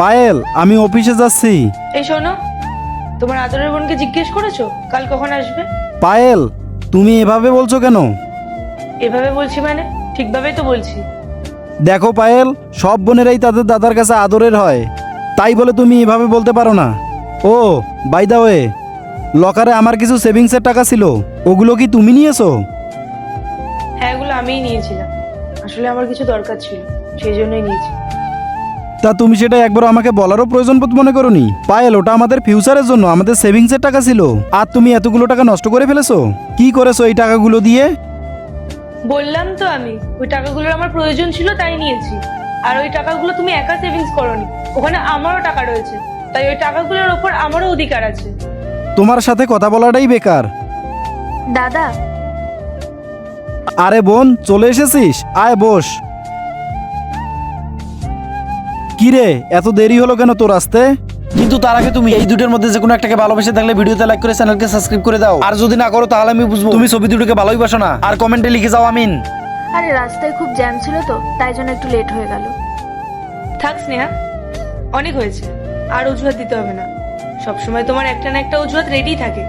পায়েল, আমি অফিসে যাচ্ছি। এই শোনো, তোমার আদরের বোনকে জিজ্ঞেস করেছো কাল কখন আসবে? পায়েল, তুমি এভাবে বলছো কেন? এভাবে বলছি মানে ঠিকভাবেই তো বলছি। দেখো পায়েল, সব বোনেরাই তাদের দাদার কাছে আদরের হয়, তাই বলে তুমি এভাবে বলতে পারো না। ও বাই দা ওয়ে, লকারে আমার কিছু সেভিংসের টাকা ছিল, ওগুলো কি তুমি নিয়েছো? হ্যাঁ, এগুলো আমিই নিয়েছিলাম। আসলে আমার কিছু দরকার ছিল, সেই জন্যই নিয়েছি। তা তুমি সেটা একবার আমাকে বলারও প্রয়োজন বোধ মনে করোনি? পায়েল, ওটা আমাদের ফিউচারের জন্য, আমাদের সেভিংসের টাকা ছিল, আর তুমি এতগুলো টাকা নষ্ট করে ফেলেছো। কি করেছো এই টাকাগুলো দিয়ে? বললাম তো, আমি ওই টাকাগুলোর আমার প্রয়োজন ছিল তাই নিয়েছি। আর ওই টাকাগুলো তুমি একা সেভিংস করোনি, ওখানে আমারও টাকা রয়েছে, তাই ওই টাকাগুলোর ওপর আমারও অধিকার আছে। তোমার সাথে কথা বলাটাই বেকার। দাদা, আরে বোন, চলে এসেছিস, আয় বস। কিরে, এত দেরি হলো কেন তোর আসতে? কিন্তু তার আগে তুমি এই দুটোর মধ্যে যে কোনো একটাকে ভালোবেসে থাকলে ভিডিওতে লাইক করে চ্যানেলকে সাবস্ক্রাইব করে দাও, আর যদি না করো তাহলে আমি বুঝবো তুমি ছবি দুটোকে ভালোই বাসো না। আর কমেন্টে লিখে যাও আমিন। আরে রাস্তায় খুব জ্যাম ছিল তো, তাই জন্য একটু লেট হয়ে গেল। থাক স্নেহা, অনেক হয়েছে, আর অজুহাত দিতে হবে না। সবসময় তোমার একটা না একটা অজুহাত রেডি থাকে।